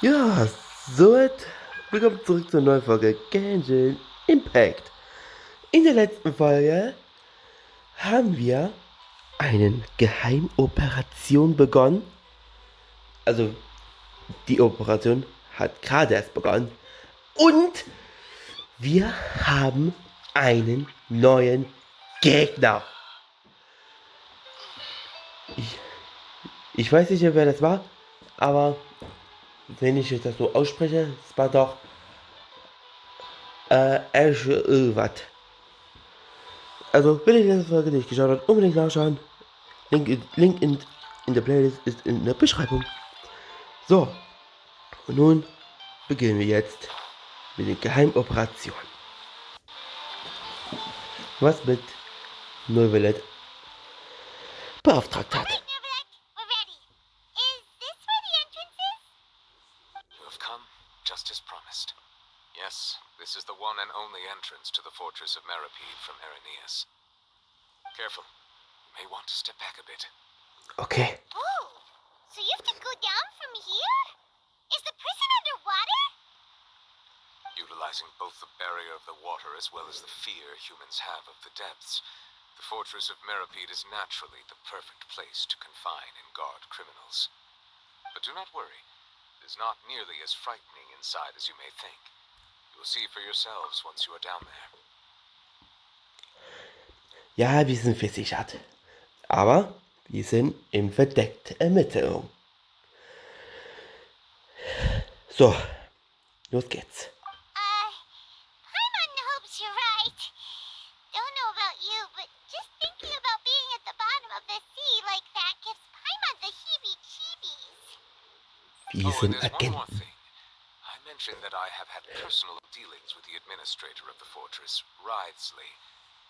Ja, so, willkommen zurück zur neuen Folge Genshin Impact. In der letzten Folge haben wir eine Geheimoperation begonnen. Also, die Operation hat gerade erst begonnen. Und wir haben einen neuen Gegner. Ich weiß nicht, wer das war, aber wenn ich das so ausspreche, es war doch Watt. Also, wenn ihr die letzte Folge nicht geschaut habt, unbedingt nachschauen. Link in der Playlist ist in der Beschreibung. So, und nun beginnen wir jetzt mit den Geheimoperationen. Was mit Neuvelet beauftragt hat. Just as promised. Yes, this is the one and only entrance to the fortress of Meripede from Irenaeus. Careful, you may want to step back a bit. Okay. Oh, so you have to go down from here? Is the prison underwater? Utilizing both the barrier of the water as well as the fear humans have of the depths, the fortress of Meripede is naturally the perfect place to confine and guard criminals. But do not worry. It is not nearly as frightening inside as you may think. You will see for yourselves once you are down there. Ja, wir sind versichert. Aber wir sind in verdeckter Ermittlung. So, los geht's. Paimon hopes you're right. Don't know about you, but just thinking about being at the bottom of the sea like that gives Paimon the heebie-jeebies. Wir sind and there's one more Agenten. thing. I mentioned that I have had personal dealings with the administrator of the fortress, Writhsley.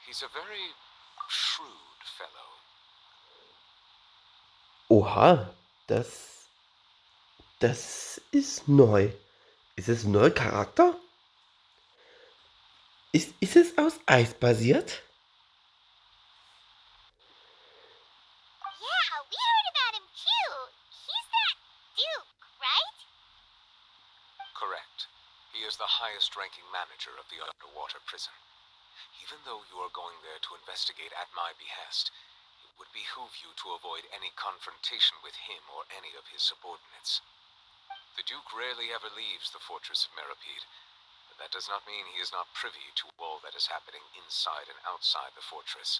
He's a very shrewd fellow. Oha, das ist neu. Ist es ein neuer Charakter? Ist es aus Eis basiert? Yeah, we heard about him too. He's that Duke, right? Correct. He is the highest-ranking manager of the underwater prison. Even though you are going there to investigate at my behest, it would behoove you to avoid any confrontation with him or any of his subordinates. The Duke rarely ever leaves the fortress of Meripede, but that does not mean he is not privy to all that is happening inside and outside the fortress.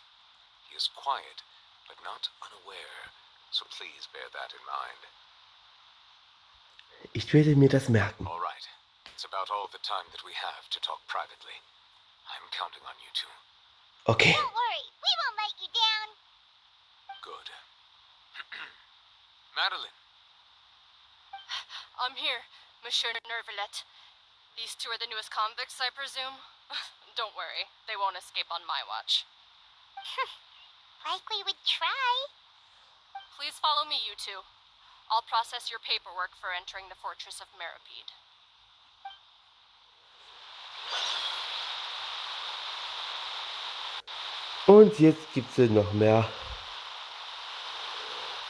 He is quiet, but not unaware, so please bear that in mind. Ich werde mir das merken. All right. It's about all the time that we have to talk privately. I'm counting on you two. Okay. Don't worry, we won't let you down. Good. Madeline. I'm here, Monsieur Nervalet. These two are the newest convicts, I presume? Don't worry, they won't escape on my watch. Like we would try. Please follow me, you two. I'll process your paperwork for entering the fortress of Meripede. Und jetzt gibt's noch mehr.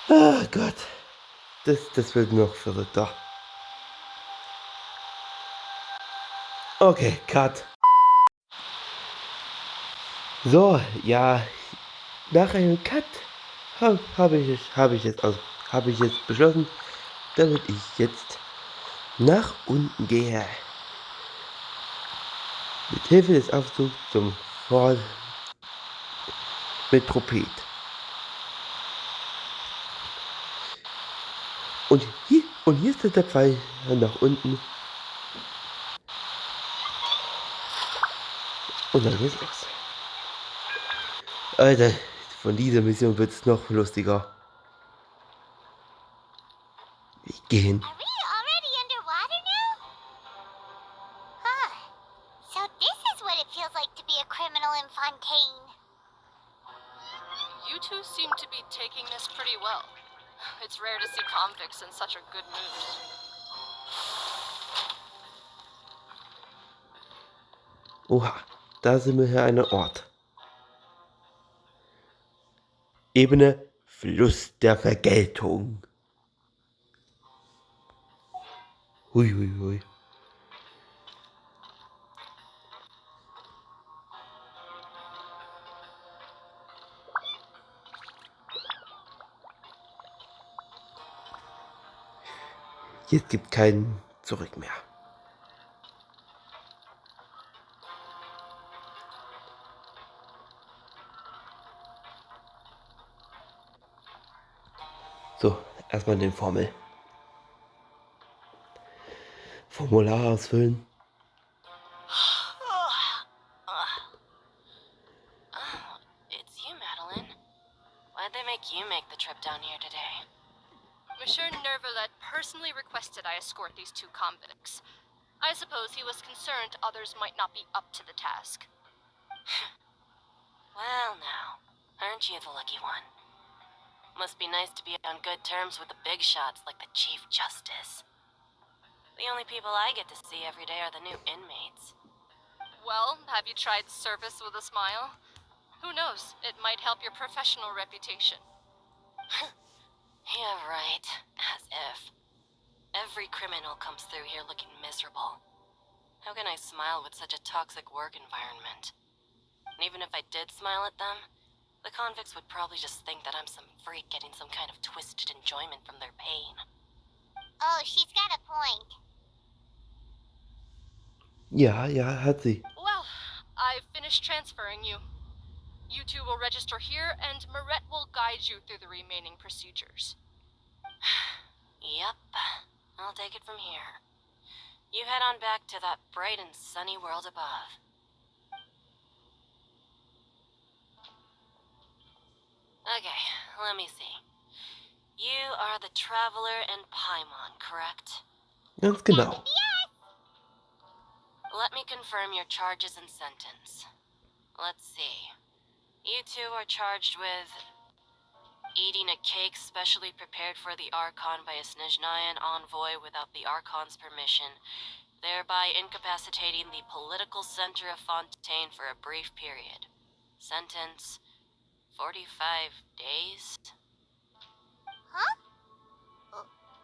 Ah Gott. Das wird noch verrückter. Okay, Cut. So, ja. Nach einem Cut habe ich jetzt beschlossen, damit ich jetzt nach unten gehe. Mit Hilfe des Aufzugs zum Fort Metroped. Und hier ist der Pfeil nach unten. Und dann geht's los. Alter, von dieser Mission wird es noch lustiger. Wir gehen. Are we already underwater now? Huh. So this is what it feels like to be a criminal in Fontaine. You two seem to be taking this pretty well. It's rare to see convicts in such a good mood. Oha, da sind wir hier an einem Ort. Ebene Fluss der Vergeltung. Hui, hui, hui. Jetzt gibt kein Zurück mehr. So, erstmal den Formular ausfüllen. Oh, it's you, Madeline. Why'd they make you make the trip down here today? Monsieur Nervalet personally requested I escort these two convicts. I suppose he was concerned others might not be up to the task. Well now, aren't you the lucky one? Must be nice to be on good terms with the big shots like the Chief Justice. The only people I get to see every day are the new inmates. Well, have you tried service with a smile? Who knows, it might help your professional reputation. Yeah, right. As if. Every criminal comes through here looking miserable. How can I smile with such a toxic work environment? And even if I did smile at them, the convicts would probably just think that I'm some freak getting some kind of twisted enjoyment from their pain. Oh, she's got a point. Ja, ja, hat sie. Well, I've finished transferring you. You two will register here, and Marette will guide you through the remaining procedures. Yep. I'll take it from here. You head on back to that bright and sunny world above. Okay, let me see. You are the Traveler and Paimon, correct? Ganz genau. Let me confirm your charges and sentence. Let's see. You two are charged with eating a cake specially prepared for the Archon by a Snezhnayan envoy without the Archon's permission, thereby incapacitating the political center of Fontaine for a brief period. Sentence, 45 days? Huh?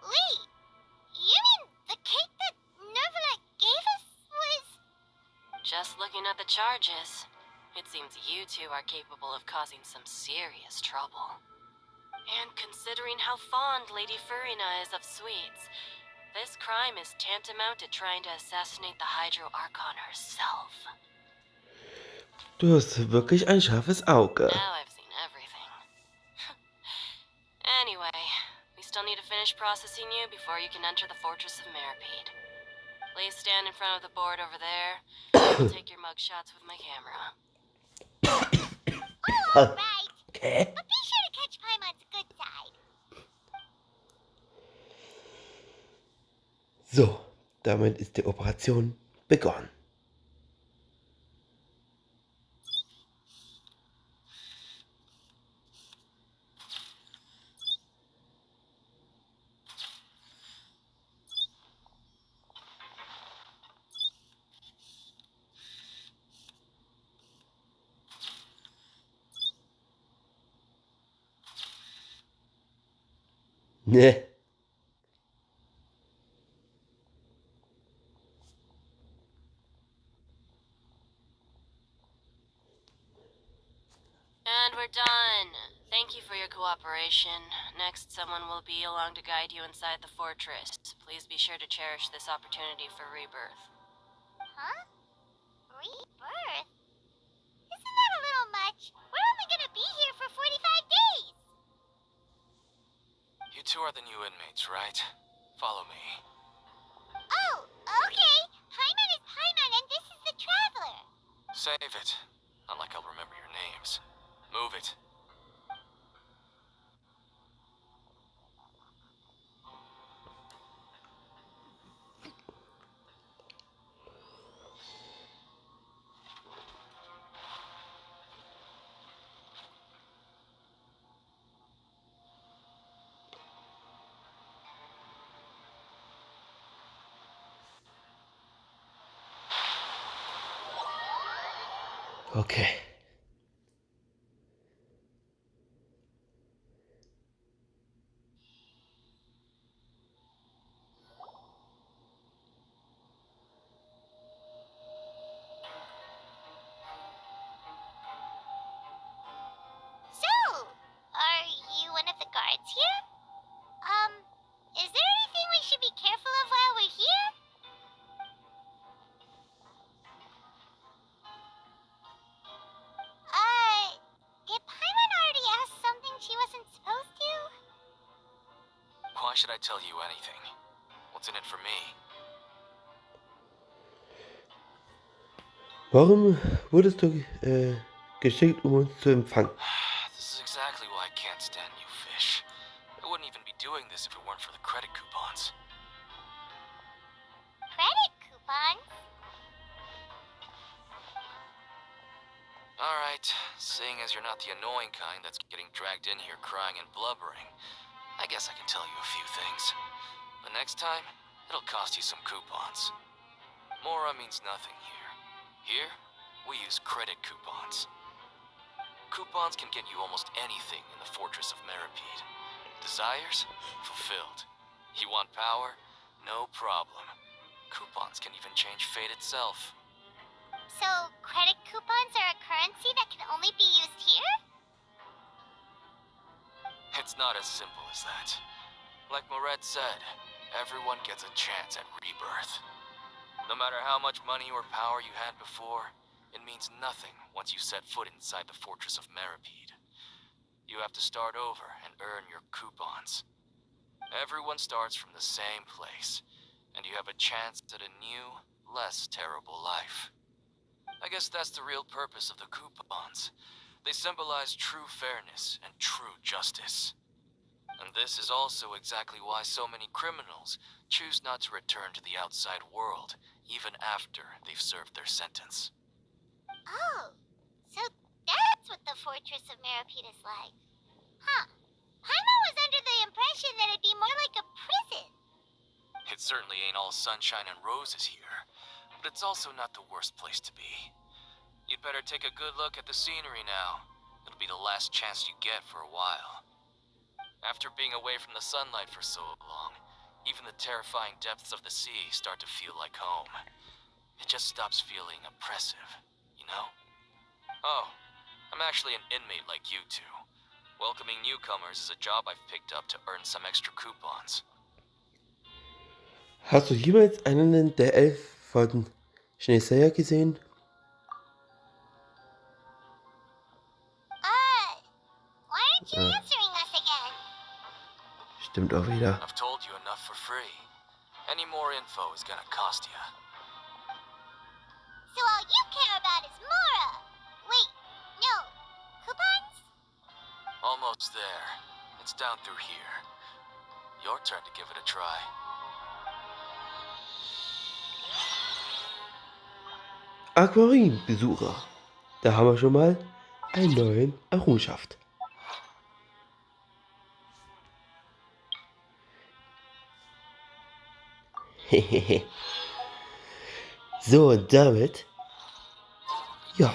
Wait, you mean the cake that Nervalet gave us was... Just looking at the charges, it seems you two are capable of causing some serious trouble. And considering how fond Lady Furina is of sweets, this crime is tantamount to trying to assassinate the Hydro Archon herself. Du hast wirklich ein scharfes Auge. Now I've seen everything. Anyway, we still need to finish processing you before you can enter the Fortress of Meripede. Please stand in front of the board over there. I'll take your mug shots with my camera. Oh, all right. Okay. But be sure to catch Paimon's good side. So, damit ist die Operation begonnen. Ne. And we're done. Thank you for your cooperation. Next, someone will be along to guide you inside the fortress. Please be sure to cherish this opportunity for rebirth. Huh? Rebirth? Isn't that a little much? We're only gonna be here for 45 days. You two are the new inmates, right? Follow me. Oh, okay. Paimon is Paimon and this is the Traveler. Save it. Not like I'll remember your names. Move it. Okay. should I tell you anything? What's in it for me? Warum wurdest du geschickt, um uns zu empfangen? This is exactly why I can't stand you fish. I wouldn't even be doing this if it weren't for the credit coupons. Credit coupons? Alright, seeing as you're not the annoying kind that's getting dragged in here crying and blubbering, I guess I can tell you a few things. But next time, it'll cost you some coupons. Mora means nothing here. Here, we use credit coupons. Coupons can get you almost anything in the Fortress of Meripede. Desires? Fulfilled. You want power? No problem. Coupons can even change fate itself. So, credit coupons are a currency that can only be used here? It's not as simple as that. Like Moret said, everyone gets a chance at rebirth. No matter how much money or power you had before, it means nothing once you set foot inside the Fortress of Meripede. You have to start over and earn your coupons. Everyone starts from the same place, and you have a chance at a new, less terrible life. I guess that's the real purpose of the coupons. They symbolize true fairness and true justice. And this is also exactly why so many criminals choose not to return to the outside world, even after they've served their sentence. Oh, so that's what the Fortress of Meripede is like. Huh. Paimon was under the impression that it'd be more like a prison. It certainly ain't all sunshine and roses here, but it's also not the worst place to be. You'd better take a good look at the scenery now. It'll be the last chance you get for a while. After being away from the sunlight for so long, even the terrifying depths of the sea start to feel like home. It just stops feeling oppressive, you know? Oh, I'm actually an inmate like you two. Welcoming newcomers is a job I've picked up to earn some extra coupons. Hast du jemals einen der 11 von Schneesaya gesehen? Why aren't you Ja, answering us again? stimmt auch wieder. I've told you enough for free. Any more info is gonna cost you. So all you care about is Mora. Wait, no. Coupons? Almost there. It's down through here. Your turn to give it a try. Aquariumbesucher. Da haben wir schon mal einen neuen Errungenschaft. Hehehe. So, und damit, ja,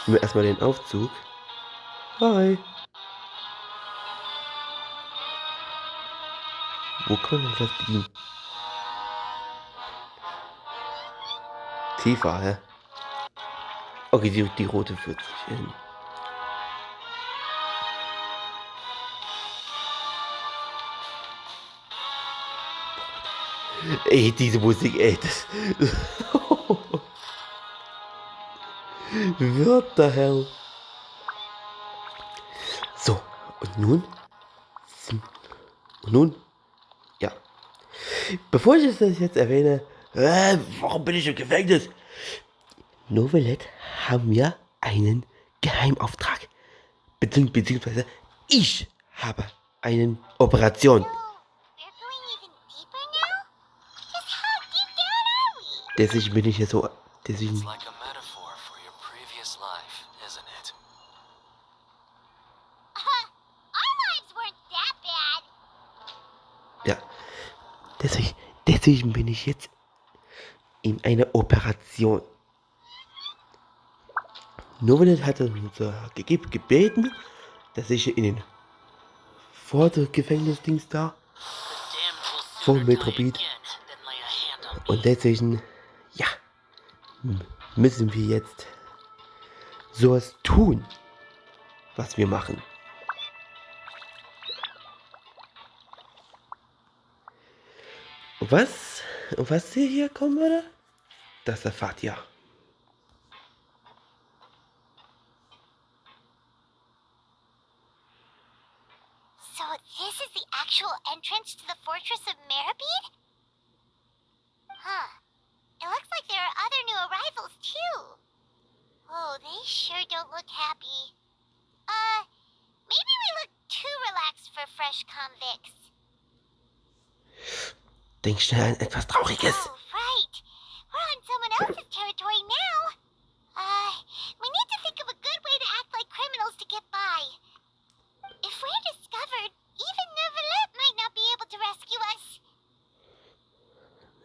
nehmen wir erstmal den Aufzug. Hi. Wo kann man das bedienen? Tiefer, hä? Okay, die rote führt sich hin. Ey, diese Musik, ey, das... What the hell? So, und nun? Ja. Bevor ich das jetzt erwähne, warum bin ich im Gefängnis? Novelet haben wir einen Geheimauftrag. Beziehungsweise ich habe eine Operation. So, we're going even deeper now? Just how deep down are we? Deswegen bin ich hier so... Deswegen... It's like a metaphor for your previous life, isn't it? Our lives weren't that bad. Ja. Deswegen bin ich jetzt in einer Operation. Novelet hatte uns gebeten, dass ich in den Vordergefängnisdings da vor Metropid, und deswegen, ja, müssen wir jetzt sowas tun, was wir machen. Und was hier kommen würde, das erfahrt ihr. So this actual entrance to the fortress of Meribid? Huh. It looks like there are other new arrivals, too. Oh, they sure don't look happy. Maybe we look too relaxed for fresh convicts. Denk schnell an etwas Trauriges. Oh, right. We're on someone else's territory now. We need to think of a good way to act like criminals to get by. If we're discovered, even Neuvillette might not be able to rescue us.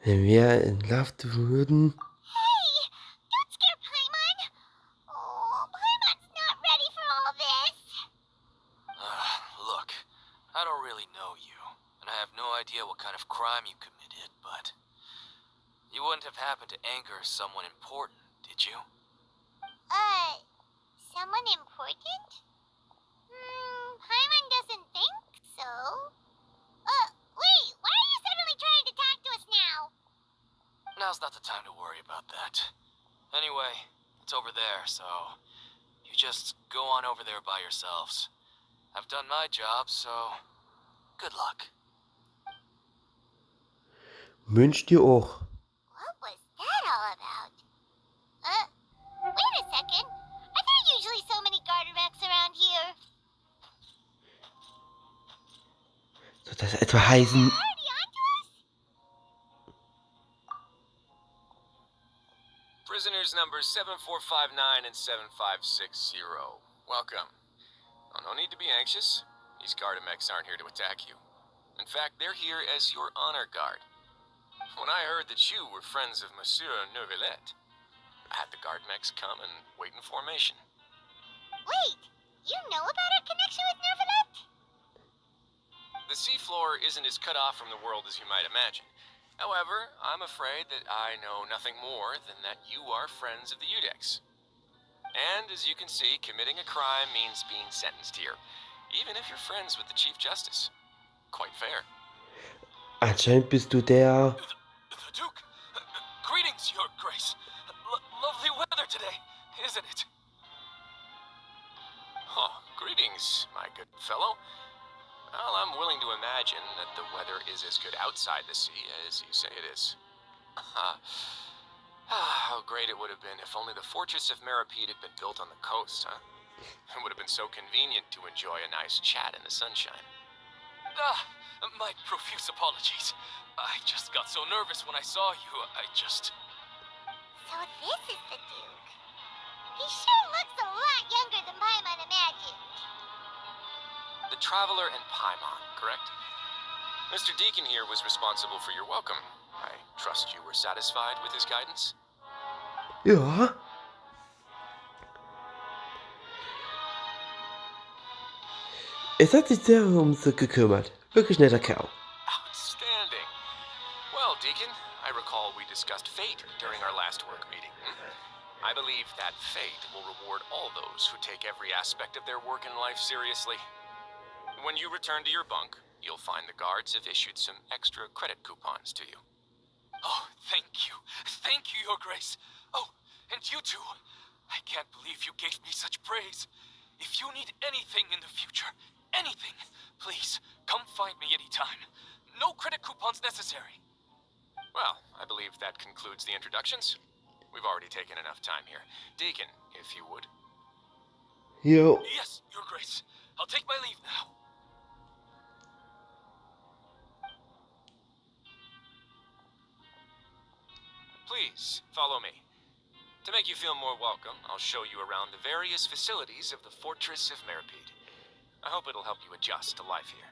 Wenn wir entlarvt würden. Hey, don't scare Paimon. Oh, Paimon's not ready for all this. Look, I don't really know you, and I have no idea what kind of crime you committed, but you wouldn't have happened to anger someone important, did you? Someone important? Paimon doesn't think so. Wait, why are you suddenly trying to talk to us now? Now's not the time to worry about that. Anyway, it's over there, so you just go on over there by yourselves. I've done my job, so good luck. Wünsch dir auch. What was that all about? Wait a second. Are there usually so many garter mechs around here? Soll das etwa heißen? Already onto us? Prisoners numbers 7459 and 7560. Welcome. Oh, no need to be anxious. These Gardamex aren't here to attack you. In fact, they're here as your honor guard. When I heard that you were friends of Monsieur Neuvillette, I had the Gardamex come and wait in formation. Wait, you know about our connection with Neuvillette? The seafloor isn't as cut off from the world as you might imagine. However, I'm afraid that I know nothing more than that you are friends of the Udex. And as you can see, committing a crime means being sentenced here, even if you're friends with the Chief Justice. Quite fair. Anscheinend bist du der. The Duke! Greetings, Your Grace. Lovely weather today, isn't it? Oh, greetings, my good fellow. Well, I'm willing to imagine that the weather is as good outside the sea as you say it is. How great it would have been if only the fortress of Meribid had been built on the coast, huh? It would have been so convenient to enjoy a nice chat in the sunshine. My profuse apologies. I just got so nervous when I saw you. So this is the Duke. He sure looks a lot younger than Paimon imagined. The Traveler and Paimon, correct? Mr. Deacon here was responsible for your welcome. I trust you were satisfied with his guidance? Ja. Es hat sich sehr um sie gekümmert. Wirklich netter Kerl. Outstanding. Well, Deacon, I recall we discussed fate during our last work meeting. I believe that fate will reward all those who take every aspect of their work in life seriously. When you return to your bunk, you'll find the guards have issued some extra credit coupons to you. Oh, thank you. Thank you, Your Grace. Oh, and you too. I can't believe you gave me such praise. If you need anything in the future, anything, please come find me anytime. No credit coupons necessary. Well, I believe that concludes the introductions. We've already taken enough time here. Deacon, if you would. Jo. Yes, Your Grace. I'll take my leave now. Please, follow me. To make you feel more welcome, I'll show you around the various facilities of the Fortress of Meribid. I hope it'll help you adjust to life here.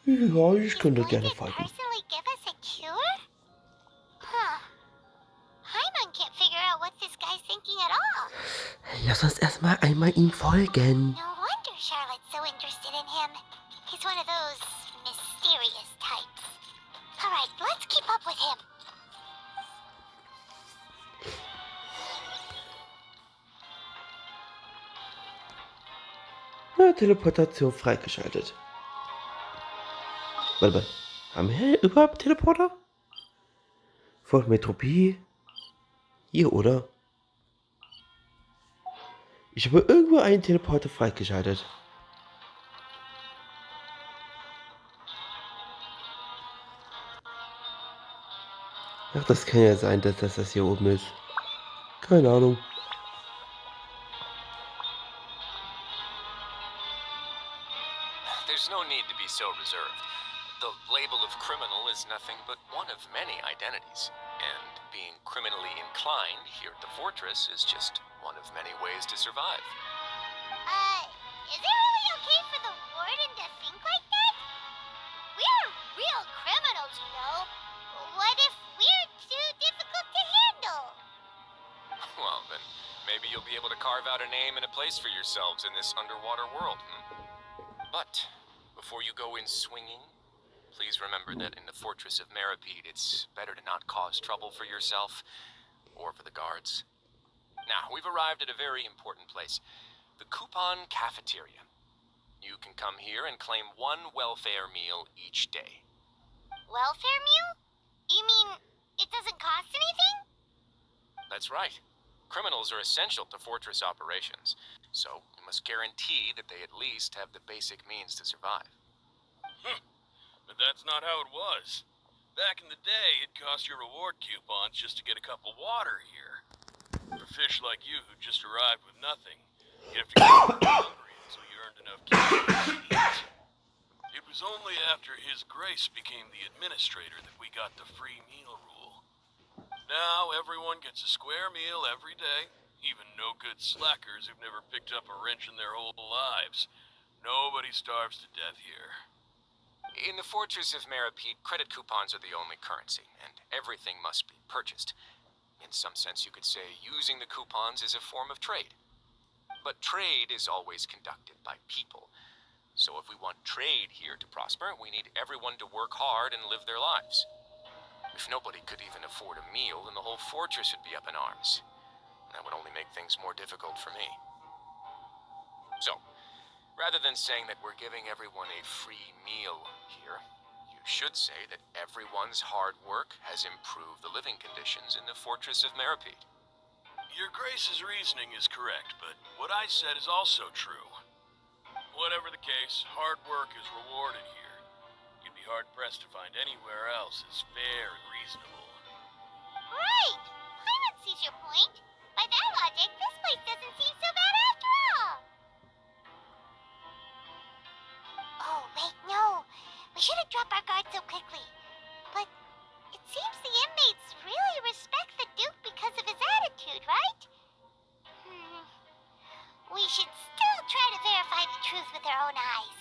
Ja, ich könnte He's gerne going to folgen. personally give us a cure? Huh. Paimon can't figure out what this guy's thinking at all. Lass uns erstmal einmal ihm folgen. No wonder Charlotte's so interested in him. He's one of those mysterious types. Alright, let's keep up with him. Ja, Teleportation freigeschaltet. Warte mal. Haben wir überhaupt Teleporter? Vor Metropie? Hier, oder? Ich habe irgendwo einen Teleporter freigeschaltet. Ach, das kann ja sein, dass das hier oben ist. Keine Ahnung. There's no need to be so reserved. The label of criminal is nothing but one of many identities. And being criminally inclined here at the fortress is just one of many ways to survive. Is it really okay for the warden to think like that? We're real criminals, you know. What if we're too difficult to handle? Well, then maybe you'll be able to carve out a name and a place for yourselves in this underwater world. But before you go in swinging, please remember that in the fortress of Meripede, it's better to not cause trouble for yourself or for the guards. Now, we've arrived at a very important place, the Coupon Cafeteria. You can come here and claim one welfare meal each day. Welfare meal? You mean it doesn't cost anything? That's right. Criminals are essential to fortress operations, so we must guarantee that they at least have the basic means to survive. But that's not how it was. Back in the day, it cost your reward coupons just to get a cup of water here. For fish like you who just arrived with nothing, you have to get hungry until you earned enough cash to eat. It was only after His Grace became the administrator that we got the free meal rule. Now everyone gets a square meal every day, even no-good slackers who've never picked up a wrench in their whole lives. Nobody starves to death here. In the fortress of Meripede, credit coupons are the only currency, and everything must be purchased. In some sense, you could say using the coupons is a form of trade. But trade is always conducted by people. So if we want trade here to prosper, we need everyone to work hard and live their lives. If nobody could even afford a meal, then the whole fortress would be up in arms. That would only make things more difficult for me. So, rather than saying that we're giving everyone a free meal here, you should say that everyone's hard work has improved the living conditions in the fortress of Meripede. Your Grace's reasoning is correct, but what I said is also true. Whatever the case, hard work is rewarded here. You'd be hard-pressed to find anywhere else as fair and reasonable. Right! Pilot sees your point. By that logic, this place doesn't seem so bad after all. Oh, wait, no. We shouldn't drop our guard so quickly. But it seems the inmates really respect the Duke because of his attitude, right? We should still try to verify the truth with our own eyes.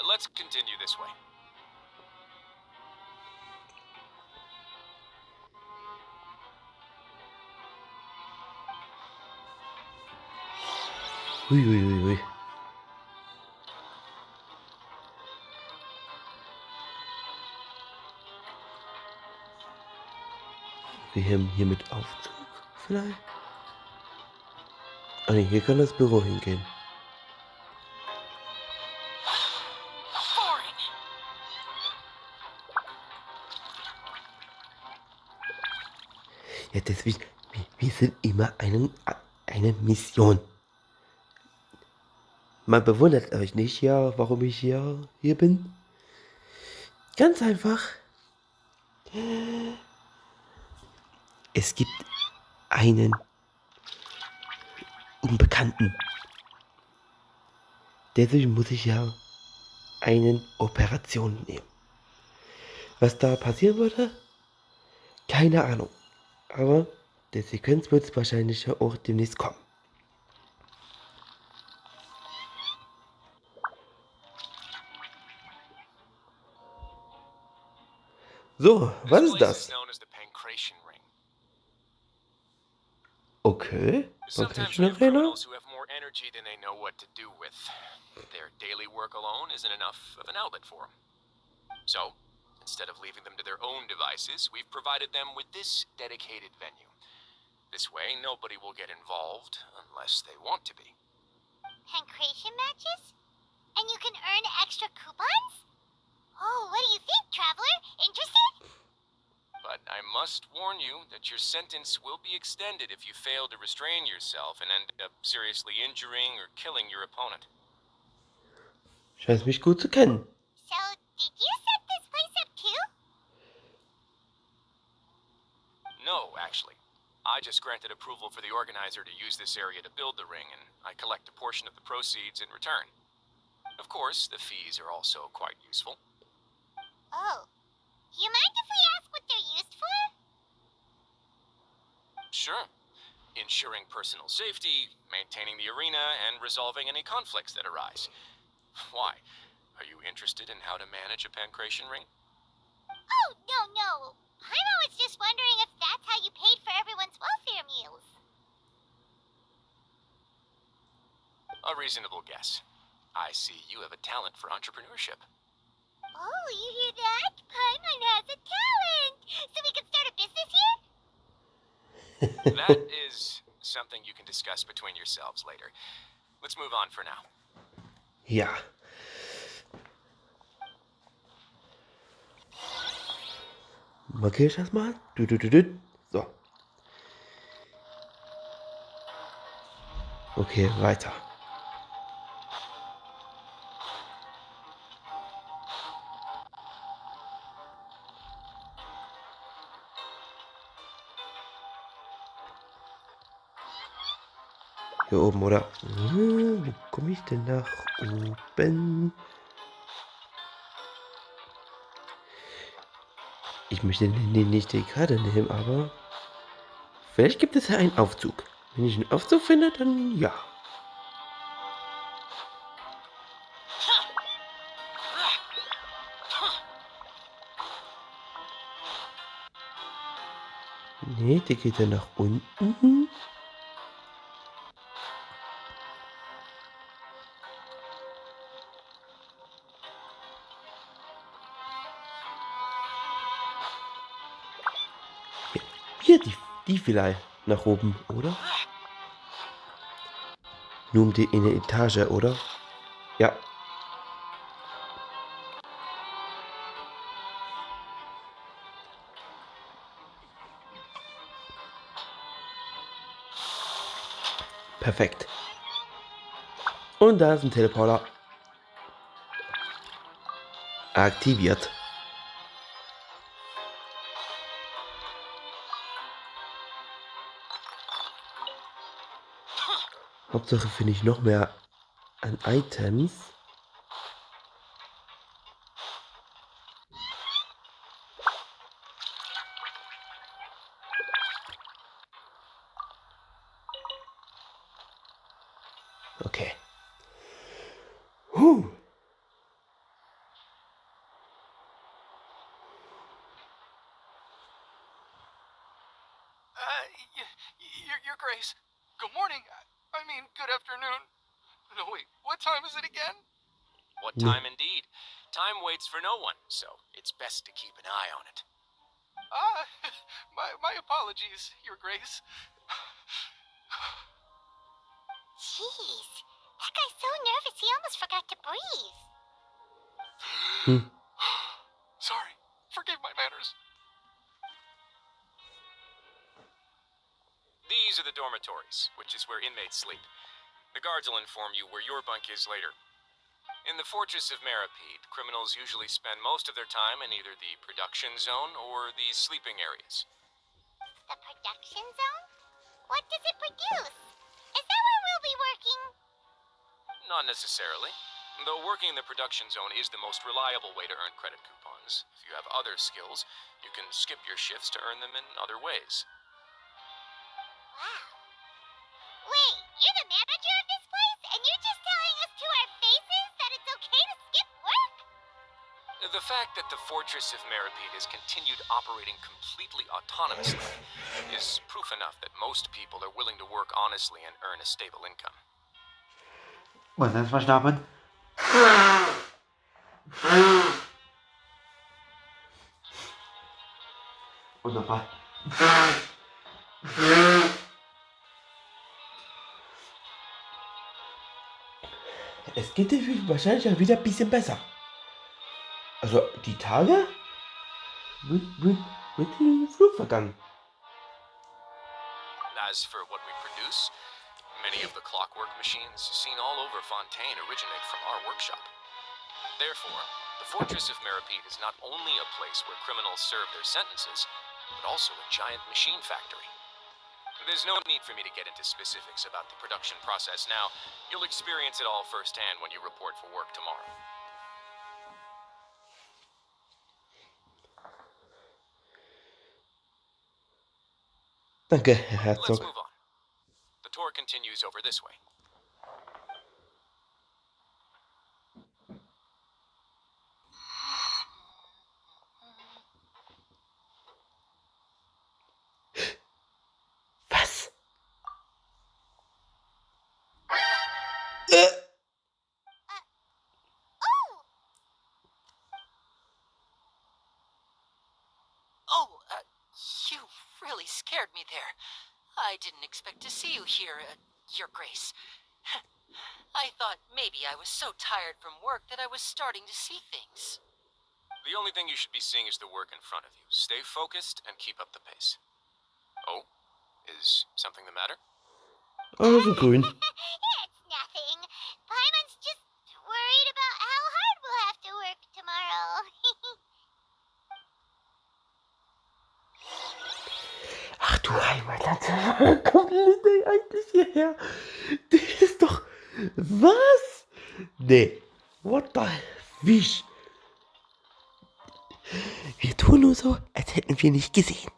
Let's continue this way. Uiuiui. Wir haben hier mit Aufzug vielleicht? Ah ne, hier kann das Büro hingehen. Boring. Ja, deswegen, wir sind immer eine Mission. Man bewundert euch nicht, ja, warum ich hier bin. Ganz einfach. Es gibt einen Unbekannten. Deswegen muss ich ja eine Operation nehmen. Was da passieren würde? Keine Ahnung. Aber der Sequenz wird es wahrscheinlich auch demnächst kommen. So, was ist das? Okay, Sometimes we have criminals who have more energy than they know what to do with. Their daily work alone isn't enough of an outlet for them. So, instead of leaving them to their own devices, we've provided them with this dedicated venue. This way, nobody will get involved unless they want to be. Pancration matches? And you can earn extra coupons? Oh, what do you think, traveler? Interested? But I must warn you that your sentence will be extended if you fail to restrain yourself and end up seriously injuring or killing your opponent. Scheint mich gut zu kennen. So, did you set this place up too? No, actually. I just granted approval for the organizer to use this area to build the ring, and I collect a portion of the proceeds in return. Of course, the fees are also quite useful. Oh. You mind if we ask what they're used for? Sure. Ensuring personal safety, maintaining the arena, and resolving any conflicts that arise. Why? Are you interested in how to manage a pancration ring? Oh, no. I was just wondering if that's how you paid for everyone's welfare meals. A reasonable guess. I see you have a talent for entrepreneurship. Oh, you hear that? Paimon has a talent! So we can start a business here? That is something you can discuss between yourselves later. Let's move on for now. Ja. Markiere ich das mal? So. Okay, weiter. Hier oben, oder? Wo komme ich denn nach oben? Ich möchte den nicht die Karte nehmen, aber vielleicht gibt es ja einen Aufzug. Wenn ich einen Aufzug finde, dann ja. Nee, der geht ja nach unten. Hier, die vielleicht nach oben, oder? Nur um die eine Etage, oder? Ja. Perfekt. Und da ist ein Teleporter. Aktiviert. Hauptsache finde ich noch mehr an Items. Okay. Your Grace. Good morning. I mean, good afternoon. No, wait, what time is it again? What time indeed? Time waits for no one, so it's best to keep an eye on it. My apologies, Your Grace. Jeez, that guy's so nervous he almost forgot to breathe. Sorry, forgive my manners. These are the dormitories, which is where inmates sleep. The guards will inform you where your bunk is later. In the Fortress of Meripede, criminals usually spend most of their time in either the production zone or the sleeping areas. The production zone? What does it produce? Is that where we'll be working? Not necessarily. Though working in the production zone is the most reliable way to earn credit coupons. If you have other skills, you can skip your shifts to earn them in other ways. Wow. Wait, you're the manager of this place, and you're just telling us to our faces that it's okay to skip work? The fact that the Fortress of Meripede has continued operating completely autonomously is proof enough that most people are willing to work honestly and earn a stable income. Was ist verstanden? Und nochmal. Es geht wahrscheinlich ja wieder ein bisschen besser. Also die Tage mit dem Flug vergangen. As for what we produce, many of the clockwork machines seen all over Fontaine originate from our workshop. Therefore, the Fortress of Meripede is not only a place where criminals serve their sentences, but also a giant machine factory. There's no need for me to get into specifics about the production process now. You'll experience it all firsthand when you report for work tomorrow. Danke, Herr Let's Herzog. move on. The tour continues over this way. Was? Oh! Oh, you really scared me there. I didn't expect to see you here, Your Grace. I thought maybe I was so tired from work that I was starting to see things. The only thing you should be seeing is the work in front of you. Stay focused and keep up the pace. Oh, is something the matter? Alles in grün. It's nothing. Paimon's just worried about how hard we'll have to work tomorrow. Ach du Heimatland. Wo kommt denn eigentlich hierher? Das ist doch... Was? Nee. What the fish? Wir tun nur so, als hätten wir nicht gesehen.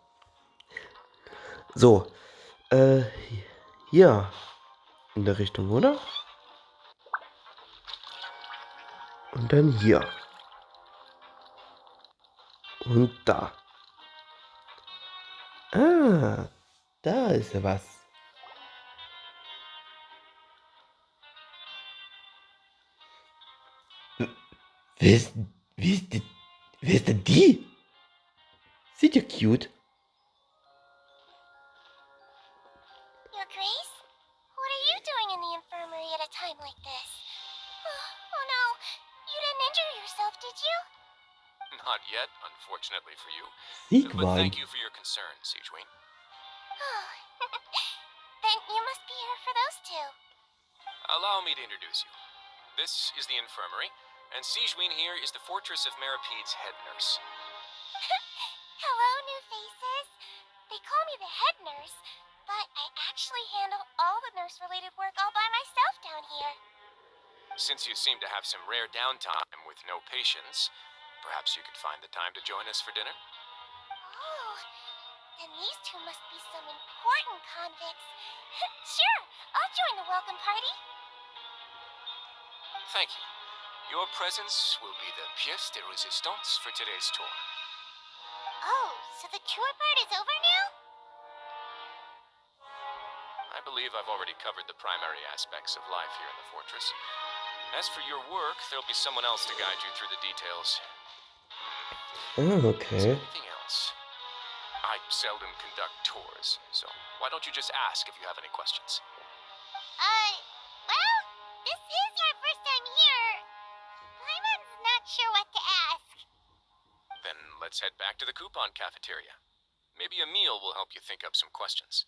So. Hier. In der Richtung, oder? Und dann hier. Und da. Ah, da ist ja was. Wer ist denn die? Sieht ja cute. Your Grace? What are you doing in the infirmary at a time like this? Oh no, you didn't injure yourself, did you? Not yet, unfortunately for you. But Siegwein. thank you for your concern, Siegwin. Oh, then you must be here for those two. Allow me to introduce you. This is the infirmary, and Siegwin here is the Fortress of Merapede's head nurse. Hello, new faces. They call me the head nurse, but I actually handle all the nurse-related work all by myself down here. Since you seem to have some rare downtime with no patients, perhaps you could find the time to join us for dinner? Oh, then these two must be some important convicts. Sure, I'll join the welcome party. Thank you. Your presence will be the pièce de résistance for today's tour. Oh, so the tour part is over now? I believe I've already covered the primary aspects of life here in the fortress. As for your work, there'll be someone else to guide you through the details. Ah, Is okay. there anything else? I seldom conduct tours, so why don't you just ask if you have any questions? Well, this is our first time here. Paimon's not sure what to ask. Then let's head back to the coupon cafeteria. Maybe a meal will help you think up some questions.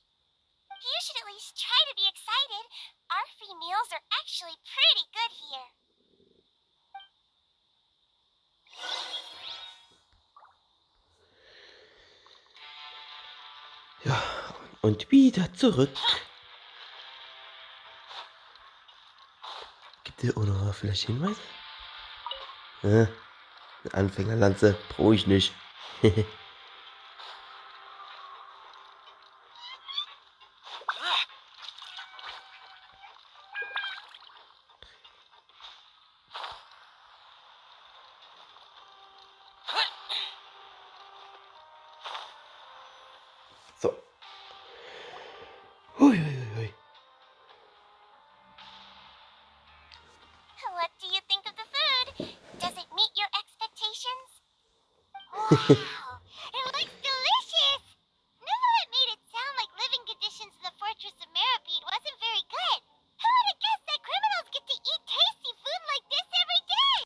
You should at least try to be excited. Our free meals are actually pretty good here. Ja, und wieder zurück. Gibt es auch noch vielleicht Hinweise? Eine Anfängerlanze brauche ich nicht. So. Hui, hui, hui. What do you think of the food? Does it meet your expectations? Wow, it looks delicious! Neverlet made it sound like living conditions in the Fortress of Meripede wasn't very good. Who would have guessed that criminals get to eat tasty food like this every day?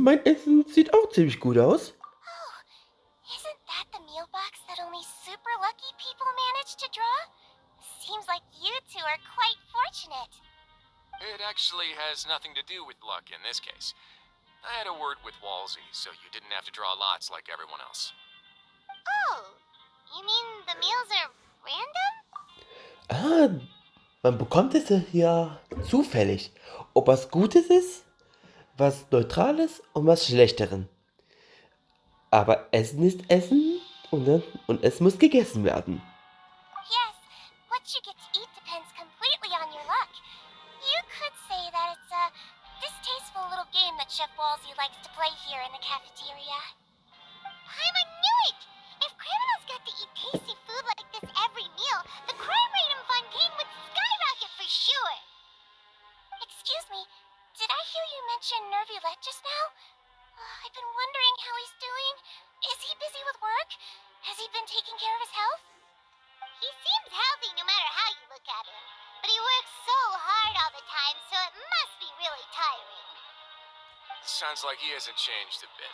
Mein Essen sieht auch ziemlich gut aus. Oh, isn't that the meal box that only super lucky people manage to draw? Seems like you two are quite fortunate. It actually has nothing to do with luck in this case. I had a word with Walsey, so you didn't have to draw lots like everyone else. Oh, you mean the meals are random? Ah, man bekommt es hier zufällig. Ob was Gutes ist, was Neutrales und was Schlechteren. Aber Essen ist Essen und es muss gegessen werden. Yes, what you get to eat depends completely on your luck. You could say that it's a distasteful little game that Chef Walsey likes to play here in the cafeteria. I knew it! If criminals got to eat tasty food like this every meal, the crime rate in Fontaine would skyrocket for sure. Excuse me, did I hear you mention Nervulette just now? I've been wondering how he's doing. Is he busy with work? Has he been taking care of his health? He seems healthy no matter how you look at him. But he works so hard all the time, so it must be really tiring. Sounds like he hasn't changed a bit.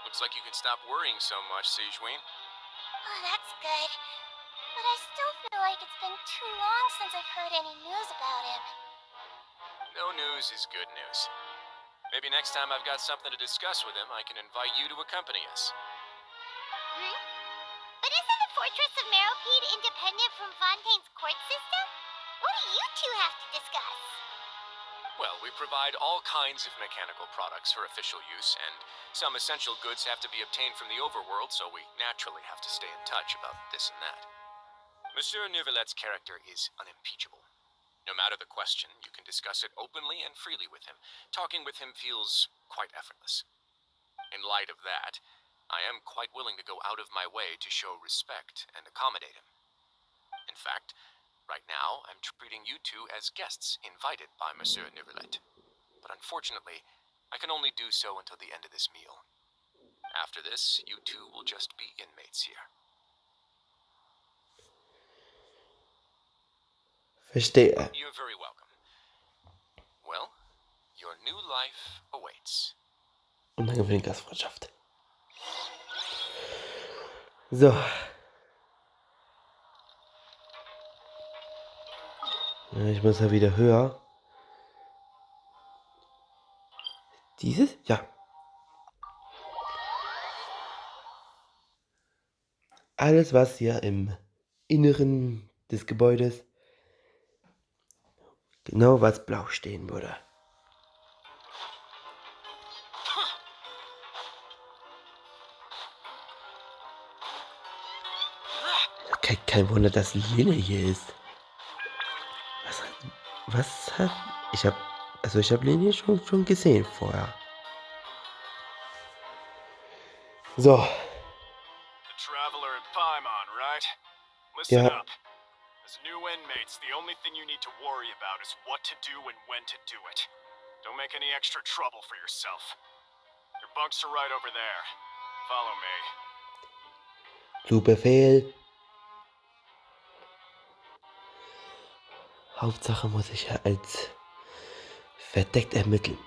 Looks like you can stop worrying so much, Sijuin. Oh, that's good. But I still feel like it's been too long since I've heard any news about him. No news is good news. Maybe next time I've got something to discuss with him, I can invite you to accompany us. But isn't the Fortress of Meropide independent from Fontaine's court system? What do you two have to discuss? Well, we provide all kinds of mechanical products for official use, and some essential goods have to be obtained from the overworld, so we naturally have to stay in touch about this and that. Monsieur Neuvillette's character is unimpeachable. No matter the question, you can discuss it openly and freely with him. Talking with him feels quite effortless. In light of that, I am quite willing to go out of my way to show respect and accommodate him. In fact, right now, I'm treating you two as guests invited by Monsieur Neuvillette. But unfortunately, I can only do so until the end of this meal. After this, you two will just be inmates here. Verstehe. You're very welcome. Well, your new life awaits. Und dann gewinnt Gastfreundschaft. So. Ja, ich muss ja wieder höher. Dieses? Ja. Alles, was hier im Inneren des Gebäudes genau was blau stehen würde. Kein Wunder, dass Lene hier ist. Was hat... Ich habe Lene schon gesehen vorher. So. The traveler at Paimon, right? Listen Yeah. up. As new inmates, the only thing you need to worry about is what to do and when to do it. Don't make any extra trouble for yourself. Your bunks are right over there. Follow me. Zu Befehl. Hauptsache muss ich ja als verdeckt ermitteln.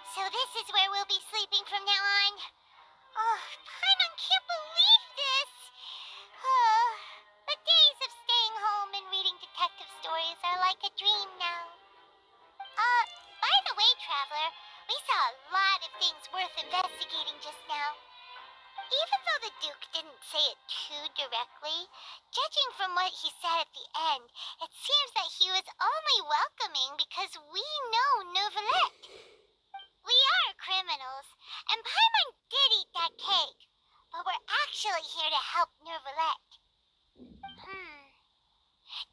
So this is where we'll be sleeping from now on. Oh, Paimon can't believe this. The days of staying home and reading detective stories are like a dream now. By the way, Traveler, we saw a lot of things worth investigating just now. Even though the Duke didn't say it too directly, judging from what he said at the end, it seems that he was only welcoming because we know Neuvillette. We are criminals, and Paimon did eat that cake, but we're actually here to help Neuvillette.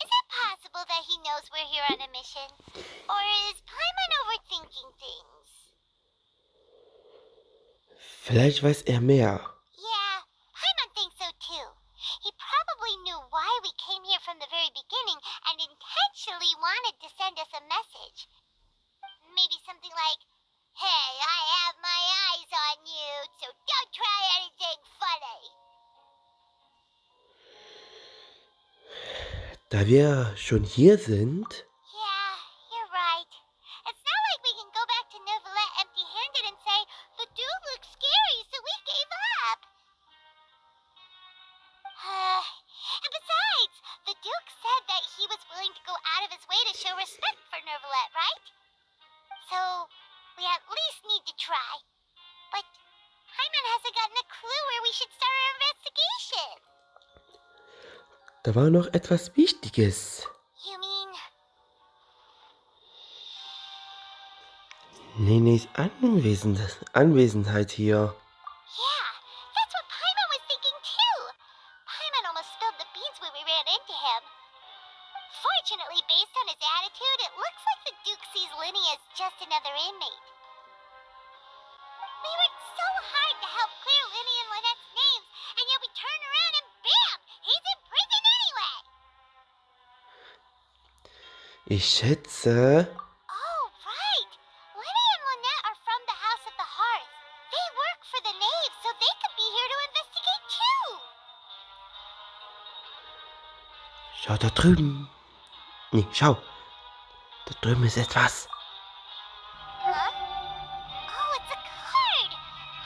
Is it possible that he knows we're here on a mission? Or is Paimon overthinking things? Vielleicht weiß er mehr. Yeah, Paimon thinks so too. He probably knew why we came here from the very beginning and intentionally wanted to send us a message. Maybe something like, "Hey, I have my eyes on you, so don't try anything funny." Da wir schon hier sind, Yeah, you're right. It's not like we can go back to Neuvillette empty-handed and say, "The dude looks scary, so we gave up." And besides, the Duke said that he was willing to go out of his way to show respect for Neuvillette, right? So, we at least need to try. But Da war noch etwas Wichtiges. You mean... Nenes Anwesenheit hier. Yeah, that's what Paimon was thinking too. Paimon almost spilled the beans when we ran into him. Fortunately, based on his attitude, it looks like the Duke sees Linny as just another inmate. We worked so hard to help clear Linny and Lynette's names, and yet we turn around and bam! He's in prison anyway! Ich schätze... Oh, right! Linny and Lynette are from the House of the Hearth. They work for the Knave, so they could be here to investigate too! Schau da drüben. Nee, schau. Da drüben ist etwas. Huh? Oh, it's a card!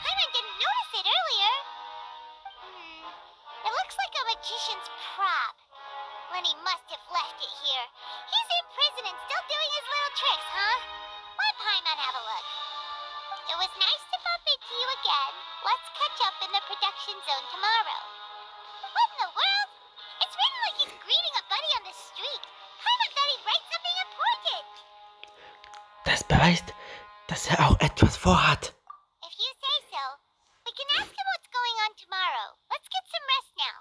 Paimon didn't notice it earlier. It looks like a magician's prop. Lenny must have left it here. He's in prison and still doing his little tricks, huh? Let Paimon have a look. It was nice to bump into you again. Let's catch up in the production zone tomorrow. What in the world? It's written like he's greeting a buddy on the street. Paimon thought he'd write something important. Das beweist, dass er auch etwas vorhat. If you say so, we can ask him what's going on tomorrow. Let's get some rest now.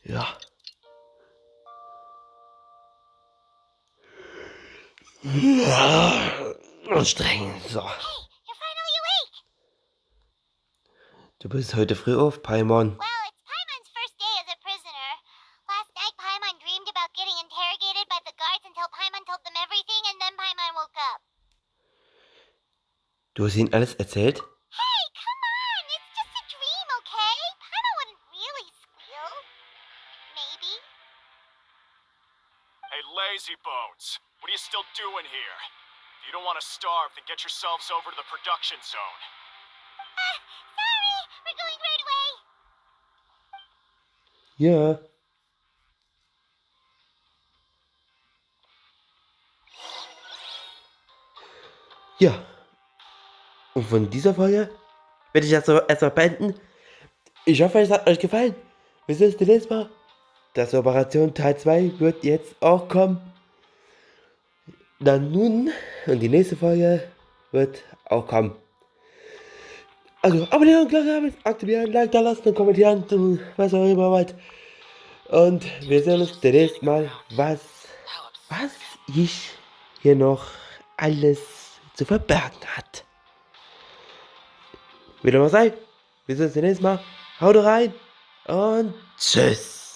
Ja. Anstrengend. So. Hey, you're finally awake. Du bist heute früh auf, Paimon. Well, it's Paimon's first day as a prisoner. Last night, Paimon dreamed about getting interrogated by the guards until Paimon told them everything, and then Paimon woke up. Du hast ihnen alles erzählt? Hey, come on! It's just a dream, okay? Paimon wouldn't really squeal. Maybe. Hey, lazy bones. What are you still doing here? If you don't want to starve, then get yourselves over to the production zone. Sorry! We're going right away! Ja. Ja. Und von dieser Folge werde ich jetzt erstmal beenden. Ich hoffe, es hat euch gefallen. Wir sehen uns nächstes Mal. Das Operation Teil 2 wird jetzt auch kommen. Dann nun. Und die nächste Folge wird auch kommen. Also abonnieren, Glocke aktivieren, Like da lassen und kommentieren, was auch immer wollt. Und wir sehen uns demnächst mal, was ich hier noch alles zu verbergen hat. Wieder mal sein. Wir sehen uns demnächst mal. Haut rein und tschüss.